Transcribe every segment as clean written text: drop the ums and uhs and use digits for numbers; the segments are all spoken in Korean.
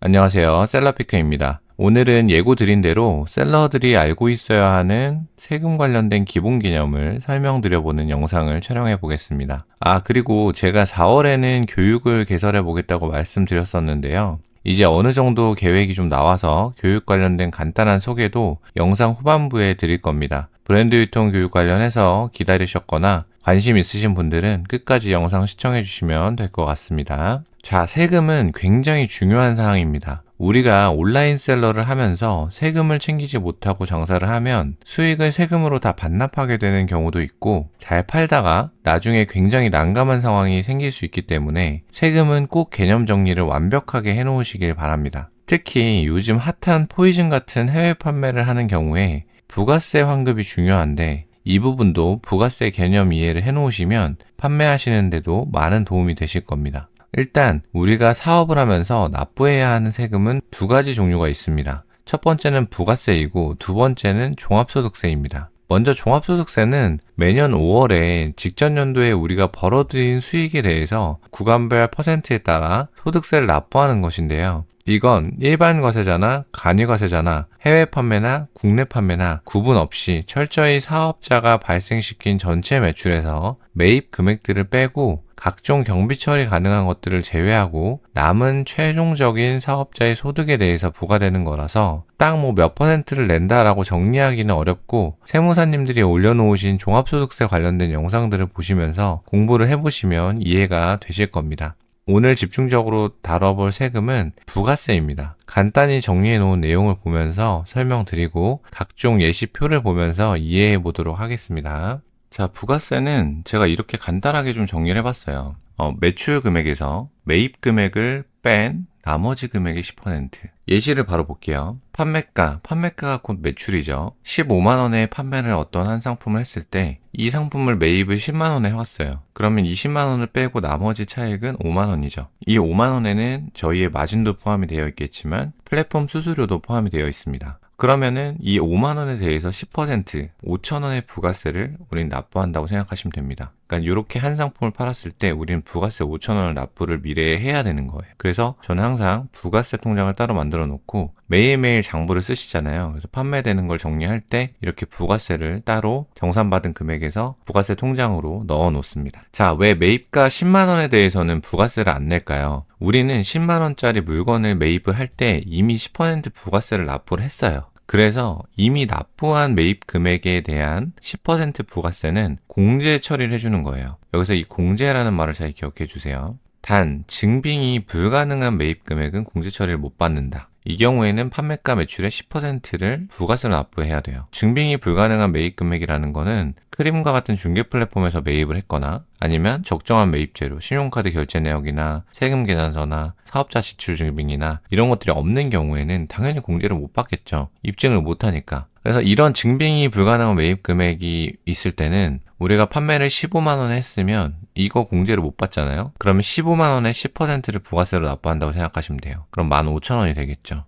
안녕하세요. 셀러피크입니다. 오늘은 예고 드린 대로 셀러들이 알고 있어야 하는 세금 관련된 기본 개념을 설명드려보는 영상을 촬영해 보겠습니다. 그리고 제가 4월에는 교육을 개설해 보겠다고 말씀드렸었는데요. 이제 어느 정도 계획이 좀 나와서 교육 관련된 간단한 소개도 영상 후반부에 드릴 겁니다. 브랜드 유통 교육 관련해서 기다리셨거나 관심 있으신 분들은 끝까지 영상 시청해 주시면 될 것 같습니다. 자, 세금은 굉장히 중요한 사항입니다. 우리가 온라인 셀러를 하면서 세금을 챙기지 못하고 장사를 하면 수익을 세금으로 다 반납하게 되는 경우도 있고, 잘 팔다가 나중에 굉장히 난감한 상황이 생길 수 있기 때문에 세금은 꼭 개념 정리를 완벽하게 해놓으시길 바랍니다. 특히 요즘 핫한 포이즌 같은 해외 판매를 하는 경우에 부가세 환급이 중요한데, 이 부분도 부가세 개념 이해를 해놓으시면 판매하시는데도 많은 도움이 되실 겁니다. 일단 우리가 사업을 하면서 납부해야 하는 세금은 두 가지 종류가 있습니다. 첫 번째는 부가세이고 두 번째는 종합소득세입니다. 먼저 종합소득세는 매년 5월에 직전 연도에 우리가 벌어들인 수익에 대해서 구간별 퍼센트에 따라 소득세를 납부하는 것인데요. 이건 일반 과세자나 간이 과세자나 해외 판매나 국내 판매나 구분 없이 철저히 사업자가 발생시킨 전체 매출에서 매입 금액들을 빼고 각종 경비 처리 가능한 것들을 제외하고 남은 최종적인 사업자의 소득에 대해서 부과되는 거라서 딱 몇 퍼센트를 낸다라고 정리하기는 어렵고, 세무사님들이 올려놓으신 종합소득세 관련된 영상들을 보시면서 공부를 해보시면 이해가 되실 겁니다. 오늘 집중적으로 다뤄볼 세금은 부가세입니다. 간단히 정리해 놓은 내용을 보면서 설명드리고 각종 예시표를 보면서 이해해 보도록 하겠습니다. 자, 부가세는 제가 이렇게 간단하게 좀 정리를 해봤어요. 매출 금액에서 매입 금액을 뺀 나머지 금액의 10%. 예시를 바로 볼게요. 판매가가 곧 매출이죠. 15만원에 판매를 어떤 한 상품을 했을 때 이 상품을 매입을 10만원에 해왔어요. 그러면 20만원을 빼고 나머지 차익은 5만원이죠. 이 5만원에는 저희의 마진도 포함이 되어 있겠지만 플랫폼 수수료도 포함이 되어 있습니다. 그러면은 이 5만원에 대해서 10%, 5천원의 부가세를 우린 납부한다고 생각하시면 됩니다. 그러니까 이렇게 한 상품을 팔았을 때 우리는 부가세 5천원을 납부를 미래에 해야 되는 거예요. 그래서 저는 항상 부가세 통장을 따로 만들어 놓고 매일매일 장부를 쓰시잖아요. 그래서 판매되는 걸 정리할 때 이렇게 부가세를 따로 정산받은 금액에서 부가세 통장으로 넣어 놓습니다. 자, 왜 매입가 10만원에 대해서는 부가세를 안 낼까요? 우리는 10만원짜리 물건을 매입을 할 때 이미 10% 부가세를 납부를 했어요. 그래서 이미 납부한 매입 금액에 대한 10% 부가세는 공제 처리를 해주는 거예요. 여기서 이 공제라는 말을 잘 기억해 주세요. 단, 증빙이 불가능한 매입 금액은 공제 처리를 못 받는다. 이 경우에는 판매가 매출의 10%를 부가세로 납부해야 돼요. 증빙이 불가능한 매입 금액이라는 거는 크림과 같은 중개 플랫폼에서 매입을 했거나 아니면 적정한 매입제로 신용카드 결제 내역이나 세금 계산서나 사업자 지출 증빙이나 이런 것들이 없는 경우에는 당연히 공제를 못 받겠죠. 입증을 못 하니까. 그래서 이런 증빙이 불가능한 매입 금액이 있을 때는 우리가 판매를 15만원에 했으면 이거 공제를 못 받잖아요. 그러면 15만원에 10%를 부가세로 납부한다고 생각하시면 돼요. 그럼 15,000원이 되겠죠.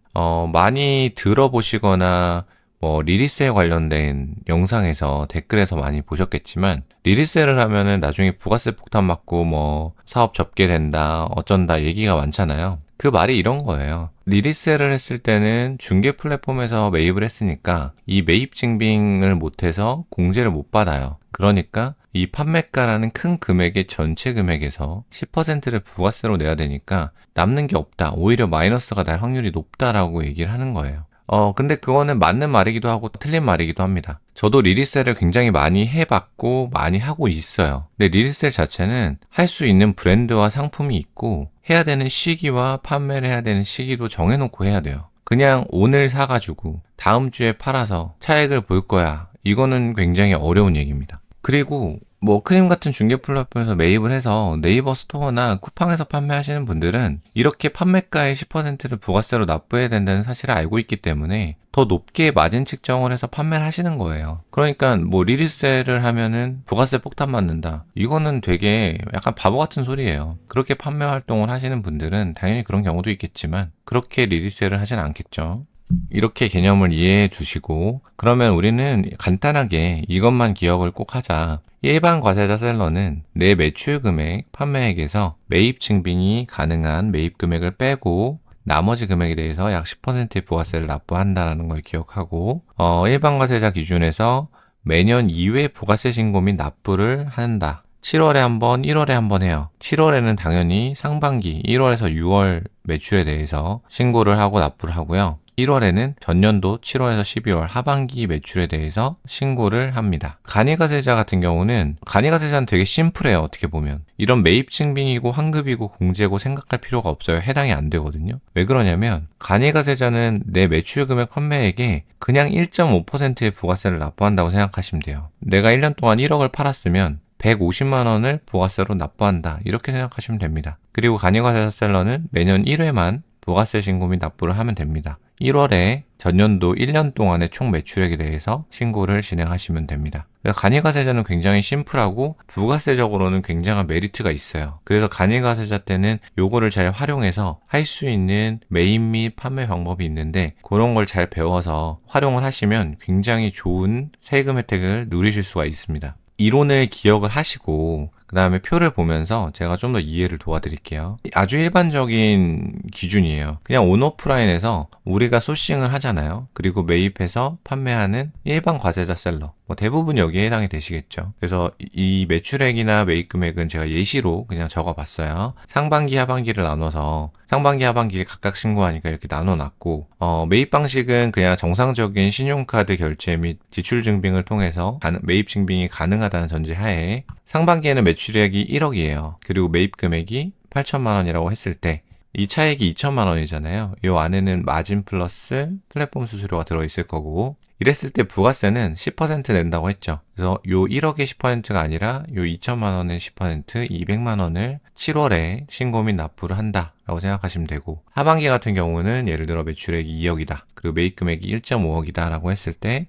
많이 들어보시거나 리리세 관련된 영상에서 댓글에서 많이 보셨겠지만, 리리세를 하면은 나중에 부가세 폭탄 맞고 사업 접게 된다, 어쩐다 얘기가 많잖아요. 그 말이 이런 거예요. 리리세를 했을 때는 중개 플랫폼에서 매입을 했으니까 이 매입 증빙을 못해서 공제를 못 받아요. 그러니까 이 판매가라는 큰 금액의 전체 금액에서 10%를 부가세로 내야 되니까 남는 게 없다. 오히려 마이너스가 날 확률이 높다라고 얘기를 하는 거예요. 근데 그거는 맞는 말이기도 하고 틀린 말이기도 합니다. 저도 리리셀을 굉장히 많이 해봤고 많이 하고 있어요. 근데 리리셀 자체는 할 수 있는 브랜드와 상품이 있고 해야 되는 시기와 판매를 해야 되는 시기도 정해놓고 해야 돼요. 그냥 오늘 사가지고 다음 주에 팔아서 차익을 볼 거야. 이거는 굉장히 어려운 얘기입니다. 그리고 크림 같은 중개 플랫폼에서 매입을 해서 네이버 스토어나 쿠팡에서 판매하시는 분들은 이렇게 판매가의 10%를 부가세로 납부해야 된다는 사실을 알고 있기 때문에 더 높게 마진 측정을 해서 판매를 하시는 거예요. 그러니까 리리셀을 하면은 부가세 폭탄 맞는다. 이거는 되게 약간 바보 같은 소리예요. 그렇게 판매 활동을 하시는 분들은 당연히 그런 경우도 있겠지만 그렇게 리리셀을 하진 않겠죠. 이렇게 개념을 이해해 주시고, 그러면 우리는 간단하게 이것만 기억을 꼭 하자. 일반 과세자 셀러는 내 매출 금액, 판매액에서 매입 증빙이 가능한 매입 금액을 빼고 나머지 금액에 대해서 약 10%의 부가세를 납부한다는 걸 기억하고 일반 과세자 기준에서 매년 2회 부가세 신고 및 납부를 한다. 7월에 한 번, 1월에 한 번 해요. 7월에는 당연히 상반기 1월에서 6월 매출에 대해서 신고를 하고 납부를 하고요. 1월에는 전년도 7월에서 12월 하반기 매출에 대해서 신고를 합니다. 간이가세자 같은 경우는 간이가세자는 되게 심플해요. 어떻게 보면. 이런 매입 증빙이고 환급이고 공제고 생각할 필요가 없어요. 해당이 안 되거든요. 왜 그러냐면 간이가세자는 내 매출 금액 판매액에 그냥 1.5%의 부가세를 납부한다고 생각하시면 돼요. 내가 1년 동안 1억을 팔았으면 150만 원을 부가세로 납부한다. 이렇게 생각하시면 됩니다. 그리고 간이가세자 셀러는 매년 1회만 부가세 신고 및 납부를 하면 됩니다. 1월에 전년도 1년 동안의 총 매출액에 대해서 신고를 진행하시면 됩니다. 간이가세자는 굉장히 심플하고 부가세적으로는 굉장한 메리트가 있어요. 그래서 간이가세자 때는 요거를 잘 활용해서 할 수 있는 매입 및 판매 방법이 있는데 그런 걸 잘 배워서 활용을 하시면 굉장히 좋은 세금 혜택을 누리실 수가 있습니다. 이론을 기억을 하시고 그 다음에 표를 보면서 제가 좀 더 이해를 도와드릴게요. 아주 일반적인 기준이에요. 그냥 온오프라인에서 우리가 소싱을 하잖아요. 그리고 매입해서 판매하는 일반 과세자 셀러. 대부분 여기에 해당이 되시겠죠. 그래서 이 매출액이나 매입 금액은 제가 예시로 그냥 적어봤어요. 상반기, 하반기를 나눠서 상반기, 하반기에 각각 신고하니까 이렇게 나눠놨고 매입 방식은 그냥 정상적인 신용카드 결제 및 지출 증빙을 통해서 매입 증빙이 가능하다는 전제하에 상반기에는 매출액이 1억이에요. 그리고 매입 금액이 8천만 원이라고 했을 때 이 차액이 2천만 원이잖아요. 이 안에는 마진 플러스 플랫폼 수수료가 들어있을 거고 이랬을 때 부가세는 10% 낸다고 했죠. 그래서 요 1억의 10%가 아니라 요 2천만 원의 10% 200만 원을 7월에 신고 및 납부를 한다 라고 생각하시면 되고 하반기 같은 경우는 예를 들어 매출액이 2억이다. 그리고 매입 금액이 1.5억이다 라고 했을 때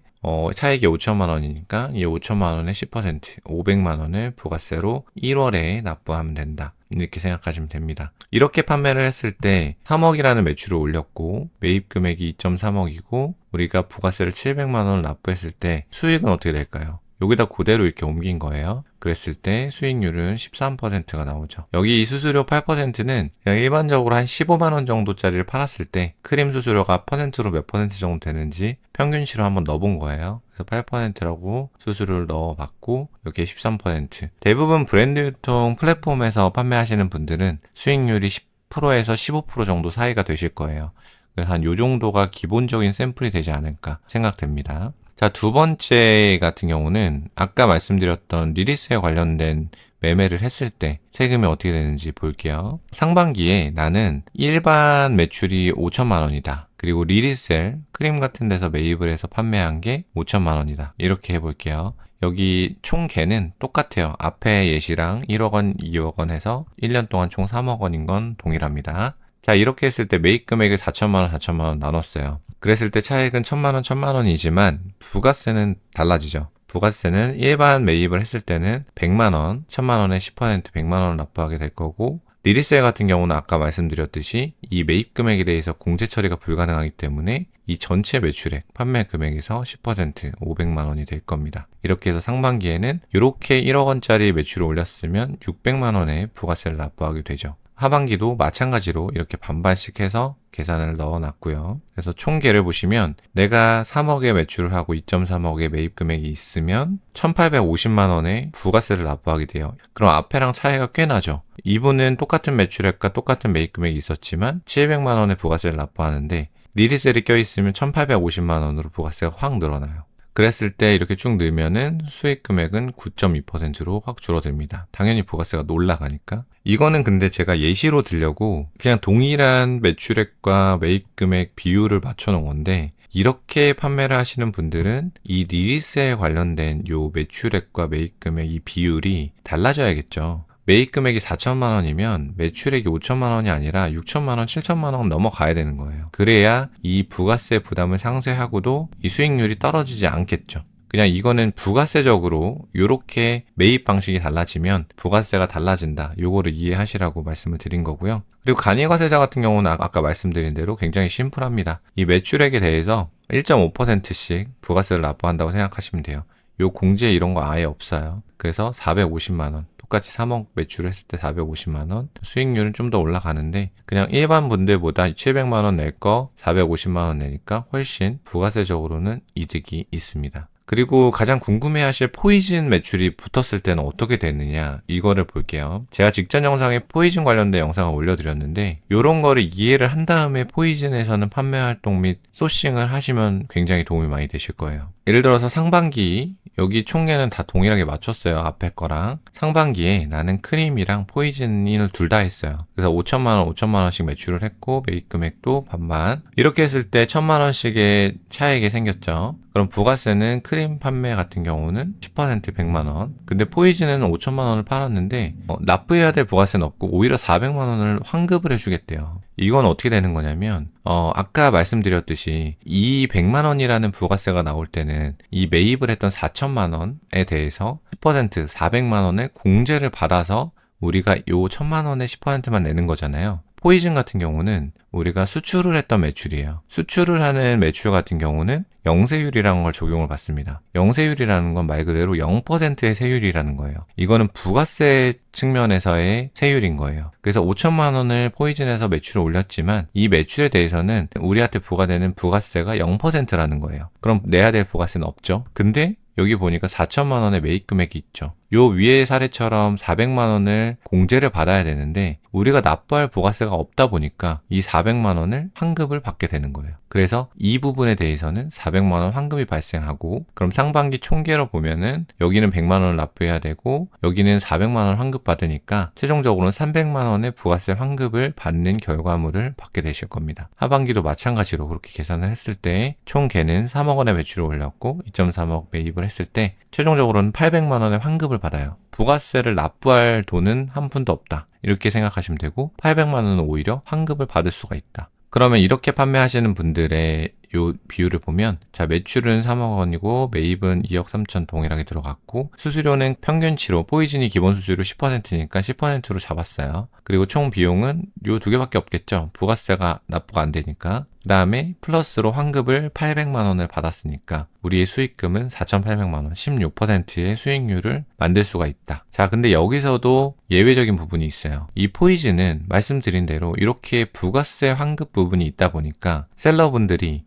차액이 5천만 원이니까 이 5천만 원의 10% 500만 원을 부가세로 1월에 납부하면 된다. 이렇게 생각하시면 됩니다. 이렇게 판매를 했을 때 3억이라는 매출을 올렸고 매입 금액이 2.3억이고 우리가 부가세를 700만 원을 납부했을 때 수익은 어떻게 될까요? 여기다 그대로 이렇게 옮긴 거예요. 그랬을 때 수익률은 13%가 나오죠. 여기 이 수수료 8%는 그냥 일반적으로 한 15만 원 정도짜리를 팔았을 때 크림 수수료가 퍼센트로 몇 퍼센트 정도 되는지 평균치로 한번 넣어본 거예요. 그래서 8%라고 수수료를 넣어봤고 이렇게 13%. 대부분 브랜드 유통 플랫폼에서 판매하시는 분들은 수익률이 10%에서 15% 정도 사이가 되실 거예요. 한 요 정도가 기본적인 샘플이 되지 않을까 생각됩니다. 자, 두 번째 같은 경우는 아까 말씀드렸던 리리스에 관련된 매매를 했을 때 세금이 어떻게 되는지 볼게요. 상반기에 나는 일반 매출이 5천만 원이다. 그리고 리리셀, 크림 같은 데서 매입을 해서 판매한 게 5천만 원이다. 이렇게 해볼게요. 여기 총 개는 똑같아요. 앞에 예시랑 1억 원, 2억 원 해서 1년 동안 총 3억 원인 건 동일합니다. 자, 이렇게 했을 때 매입 금액을 4천만 원, 4천만 원 나눴어요. 그랬을 때 차액은 1천만 원, 1천만 원이지만 부가세는 달라지죠. 부가세는 일반 매입을 했을 때는 100만 원, 1천만 원에 10% 100만 원을 납부하게 될 거고 리리세 같은 경우는 아까 말씀드렸듯이 이 매입 금액에 대해서 공제 처리가 불가능하기 때문에 이 전체 매출액, 판매 금액에서 10% 500만 원이 될 겁니다. 이렇게 해서 상반기에는 이렇게 1억 원짜리 매출을 올렸으면 600만 원의 부가세를 납부하게 되죠. 하반기도 마찬가지로 이렇게 반반씩 해서 계산을 넣어놨고요. 그래서 총계를 보시면 내가 3억의 매출을 하고 2.3억의 매입 금액이 있으면 1,850만 원의 부가세를 납부하게 돼요. 그럼 앞에랑 차이가 꽤 나죠. 이분은 똑같은 매출액과 똑같은 매입 금액이 있었지만 700만 원의 부가세를 납부하는데 리리셀이 껴있으면 1,850만 원으로 부가세가 확 늘어나요. 그랬을 때 이렇게 쭉 넣으면은 수익 금액은 9.2%로 확 줄어듭니다. 당연히 부가세가 올라가니까. 이거는 근데 제가 예시로 들려고 그냥 동일한 매출액과 매입 금액 비율을 맞춰 놓은 건데 이렇게 판매를 하시는 분들은 이 리리스에 관련된 요 매출액과 매입 금액 이 비율이 달라져야겠죠. 매입 금액이 4천만 원이면 매출액이 5천만 원이 아니라 6천만 원, 7천만 원 넘어가야 되는 거예요. 그래야 이 부가세 부담을 상쇄하고도 이 수익률이 떨어지지 않겠죠. 그냥 이거는 부가세적으로 이렇게 매입 방식이 달라지면 부가세가 달라진다. 요거를 이해하시라고 말씀을 드린 거고요. 그리고 간이과세자 같은 경우는 아까 말씀드린 대로 굉장히 심플합니다. 이 매출액에 대해서 1.5%씩 부가세를 납부한다고 생각하시면 돼요. 요 공제 이런 거 아예 없어요. 그래서 450만 원. 똑같이 3억 매출을 했을 때 450만 원, 수익률은 좀 더 올라가는데 그냥 일반 분들보다 700만 원 낼 거 450만 원 내니까 훨씬 부가세적으로는 이득이 있습니다. 그리고 가장 궁금해하실 포이즌 매출이 붙었을 때는 어떻게 되느냐, 이거를 볼게요. 제가 직전 영상에 포이즌 관련된 영상을 올려드렸는데 이런 거를 이해를 한 다음에 포이즌에서는 판매 활동 및 소싱을 하시면 굉장히 도움이 많이 되실 거예요. 예를 들어서 상반기 여기 총계는 다 동일하게 맞췄어요. 앞에 거랑. 상반기에 나는 크림이랑 포이즌을 둘 다 했어요. 그래서 5천만 원, 5천만 원씩 매출을 했고 매입 금액도 반반. 이렇게 했을 때 1천만 원씩의 차익이 생겼죠. 그럼 부가세는 크림 판매 같은 경우는 10% 100만 원. 근데 포이즌은 5천만 원을 팔았는데 납부해야 될 부가세는 없고 오히려 400만 원을 환급을 해주겠대요. 이건 어떻게 되는 거냐면 아까 말씀드렸듯이 이 100만 원이라는 부가세가 나올 때는 이 매입을 했던 4천만 원에 대해서 10% 400만 원의 공제를 받아서 우리가 요 1000만 원의 10%만 내는 거잖아요. 포이즌 같은 경우는 우리가 수출을 했던 매출이에요. 수출을 하는 매출 같은 경우는 영세율이라는 걸 적용을 받습니다. 영세율이라는 건 말 그대로 0%의 세율이라는 거예요. 이거는 부가세 측면에서의 세율인 거예요. 그래서 5천만 원을 포이즌에서 매출을 올렸지만 이 매출에 대해서는 우리한테 부과되는 부가세가 0%라는 거예요. 그럼 내야 될 부가세는 없죠. 근데 여기 보니까 4천만 원의 매입 금액이 있죠. 요 위의 사례처럼 400만 원을 공제를 받아야 되는데 우리가 납부할 부가세가 없다 보니까 이 400만 원을 환급을 받게 되는 거예요. 그래서 이 부분에 대해서는 400만 원 환급이 발생하고, 그럼 상반기 총계로 보면은 여기는 100만 원을 납부해야 되고 여기는 400만 원 환급 받으니까 최종적으로는 300만 원의 부가세 환급을 받는 결과물을 받게 되실 겁니다. 하반기도 마찬가지로 그렇게 계산을 했을 때 총계는 3억 원의 매출을 올렸고 2.3억 매입을 했을 때 최종적으로는 800만 원의 환급을 받아요. 부가세를 납부할 돈은 한 푼도 없다, 이렇게 생각하시면 되고 800만 원은 오히려 환급을 받을 수가 있다. 그러면 이렇게 판매하시는 분들의 요 비율을 보면, 자, 매출은 3억 원이고 매입은 2억 3천 동일하게 들어갔고 수수료는 평균치로 포이즌이 기본 수수료 10%니까 10%로 잡았어요. 그리고 총 비용은 요 두 개밖에 없겠죠. 부가세가 납부가 안 되니까. 그 다음에 플러스로 환급을 800만 원을 받았으니까 우리의 수익금은 4,800만 원, 16%의 수익률을 만들 수가 있다. 자, 근데 여기서도 예외적인 부분이 있어요. 이 포이즌은 말씀드린 대로 이렇게 부가세 환급 부분이 있다 보니까 셀러분들이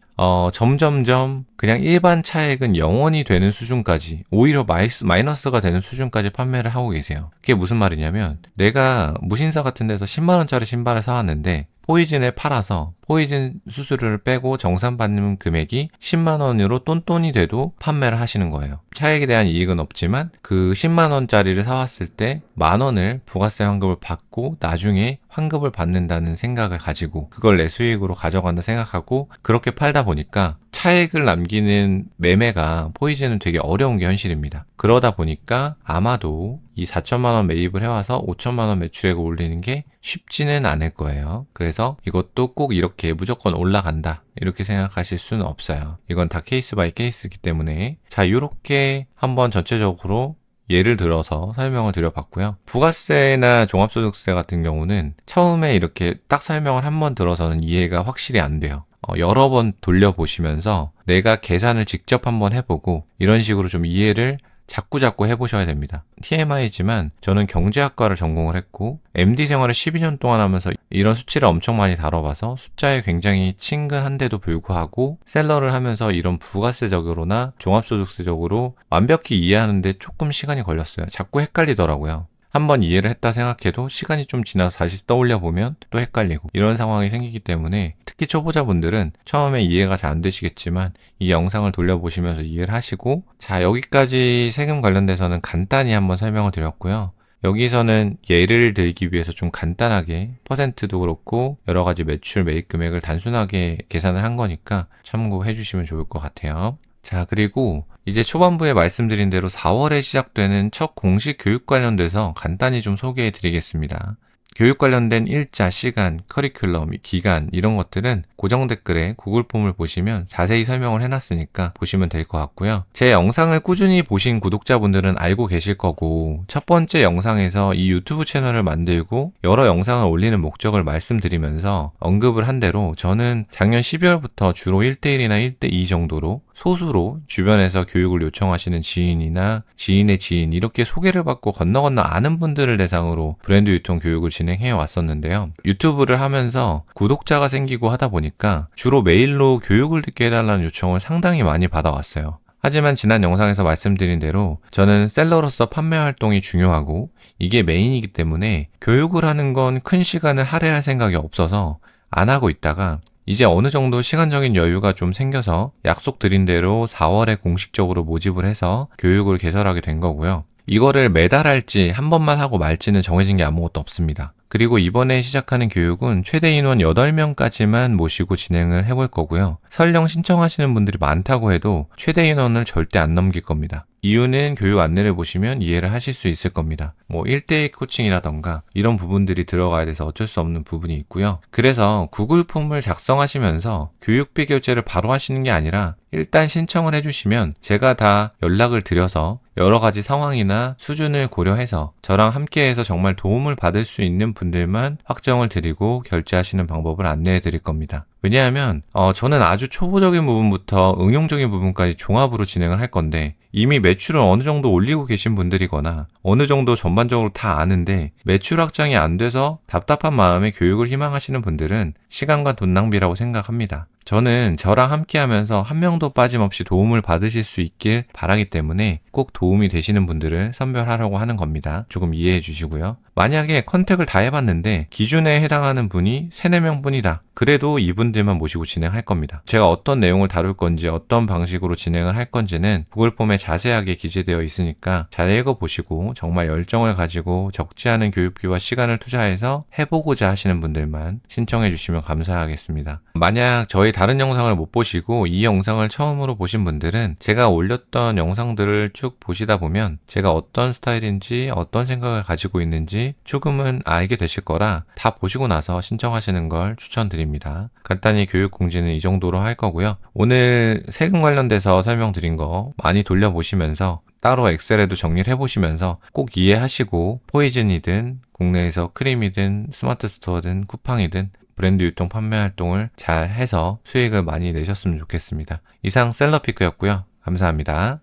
점점점 그냥 일반 차액은 0원이 되는 수준까지, 오히려 마이너스가 되는 수준까지 판매를 하고 계세요. 그게 무슨 말이냐면, 내가 무신사 같은 데서 10만 원짜리 신발을 사왔는데 포이즌에 팔아서 포이즌 수수료를 빼고 정산받는 금액이 10만 원으로 똔똔이 돼도 판매를 하시는 거예요. 차액에 대한 이익은 없지만 그 10만 원짜리를 사왔을 때 만 원을 부가세 환급을 받고 나중에 환급을 받는다는 생각을 가지고 그걸 내 수익으로 가져간다 생각하고 그렇게 팔다 보니까 차액을 남기는 매매가 포이즌은 되게 어려운 게 현실입니다. 그러다 보니까 아마도 이 4천만 원 매입을 해와서 5천만 원 매출액을 올리는 게 쉽지는 않을 거예요. 그래서 이것도 꼭 이렇게 무조건 올라간다, 이렇게 생각하실 수는 없어요. 이건 다 케이스 바이 케이스이기 때문에. 자, 이렇게 한번 전체적으로 예를 들어서 설명을 드려봤고요. 부가세나 종합소득세 같은 경우는 처음에 이렇게 딱 설명을 한번 들어서는 이해가 확실히 안 돼요. 여러 번 돌려보시면서 내가 계산을 직접 한번 해보고 이런 식으로 좀 이해를 자꾸 해보셔야 됩니다. TMI지만 저는 경제학과를 전공을 했고 MD 생활을 12년 동안 하면서 이런 수치를 엄청 많이 다뤄봐서 숫자에 굉장히 친근한데도 불구하고 셀러를 하면서 이런 부가세적으로나 종합소득세적으로 완벽히 이해하는데 조금 시간이 걸렸어요. 자꾸 헷갈리더라고요. 한번 이해를 했다 생각해도 시간이 좀 지나서 다시 떠올려 보면 또 헷갈리고 이런 상황이 생기기 때문에 특히 초보자분들은 처음에 이해가 잘 안 되시겠지만 이 영상을 돌려보시면서 이해를 하시고, 자, 여기까지 세금 관련돼서는 간단히 한번 설명을 드렸고요. 여기서는 예를 들기 위해서 좀 간단하게 퍼센트도 그렇고 여러 가지 매출 매입 금액을 단순하게 계산을 한 거니까 참고해 주시면 좋을 것 같아요. 자, 그리고 이제 초반부에 말씀드린 대로 4월에 시작되는 첫 공식 교육 관련돼서 간단히 좀 소개해 드리겠습니다. 교육 관련된 일자, 시간, 커리큘럼, 기간 이런 것들은 고정 댓글에 구글 폼을 보시면 자세히 설명을 해놨으니까 보시면 될 것 같고요. 제 영상을 꾸준히 보신 구독자분들은 알고 계실 거고 첫 번째 영상에서 이 유튜브 채널을 만들고 여러 영상을 올리는 목적을 말씀드리면서 언급을 한 대로 저는 작년 12월부터 주로 1대1이나 1대2 정도로 소수로 주변에서 교육을 요청하시는 지인이나 지인의 지인 이렇게 소개를 받고 건너 아는 분들을 대상으로 브랜드 유통 교육을 진행해 왔었는데요. 유튜브를 하면서 구독자가 생기고 하다 보니까 주로 메일로 교육을 듣게 해달라는 요청을 상당히 많이 받아왔어요. 하지만 지난 영상에서 말씀드린 대로 저는 셀러로서 판매 활동이 중요하고 이게 메인이기 때문에 교육을 하는 건 큰 시간을 할애할 생각이 없어서 안 하고 있다가 이제 어느 정도 시간적인 여유가 좀 생겨서 약속드린 대로 4월에 공식적으로 모집을 해서 교육을 개설하게 된 거고요. 이거를 매달 할지 한 번만 하고 말지는 정해진 게 아무것도 없습니다. 그리고 이번에 시작하는 교육은 최대 인원 8명까지만 모시고 진행을 해볼 거고요. 설령 신청하시는 분들이 많다고 해도 최대 인원을 절대 안 넘길 겁니다. 이유는 교육 안내를 보시면 이해를 하실 수 있을 겁니다. 1대1 코칭이라던가 이런 부분들이 들어가야 돼서 어쩔 수 없는 부분이 있고요. 그래서 구글 폼을 작성하시면서 교육비 결제를 바로 하시는 게 아니라 일단 신청을 해주시면 제가 다 연락을 드려서 여러 가지 상황이나 수준을 고려해서 저랑 함께해서 정말 도움을 받을 수 있는 분들만 확정을 드리고 결제하시는 방법을 안내해 드릴 겁니다. 왜냐하면 저는 아주 초보적인 부분부터 응용적인 부분까지 종합으로 진행을 할 건데 이미 매출을 어느 정도 올리고 계신 분들이거나 어느 정도 전반적으로 다 아는데 매출 확장이 안 돼서 답답한 마음에 교육을 희망하시는 분들은 시간과 돈 낭비라고 생각합니다. 저는 저랑 함께 하면서 한 명도 빠짐없이 도움을 받으실 수 있길 바라기 때문에 꼭 도움이 되시는 분들을 선별하려고 하는 겁니다. 조금 이해해 주시고요. 만약에 컨택을 다 해봤는데 기준에 해당하는 분이 3, 4명 뿐이다. 그래도 이분들만 모시고 진행할 겁니다. 제가 어떤 내용을 다룰 건지 어떤 방식으로 진행을 할 건지는 구글 폼에 자세하게 기재되어 있으니까 잘 읽어보시고 정말 열정을 가지고 적지 않은 교육비와 시간을 투자해서 해보고자 하시는 분들만 신청해 주시면 감사하겠습니다. 만약 저희 다른 영상을 못 보시고 이 영상을 처음으로 보신 분들은 제가 올렸던 영상들을 쭉 보시다 보면 제가 어떤 스타일인지 어떤 생각을 가지고 있는지 조금은 알게 되실 거라 다 보시고 나서 신청하시는 걸 추천드립니다. 간단히 교육 공지는 이 정도로 할 거고요. 오늘 세금 관련돼서 설명드린 거 많이 돌려보시면서 따로 엑셀에도 정리를 해보시면서 꼭 이해하시고 포이즌이든 국내에서 크림이든 스마트 스토어든 쿠팡이든 브랜드 유통 판매 활동을 잘 해서 수익을 많이 내셨으면 좋겠습니다. 이상 셀러피크였고요. 감사합니다.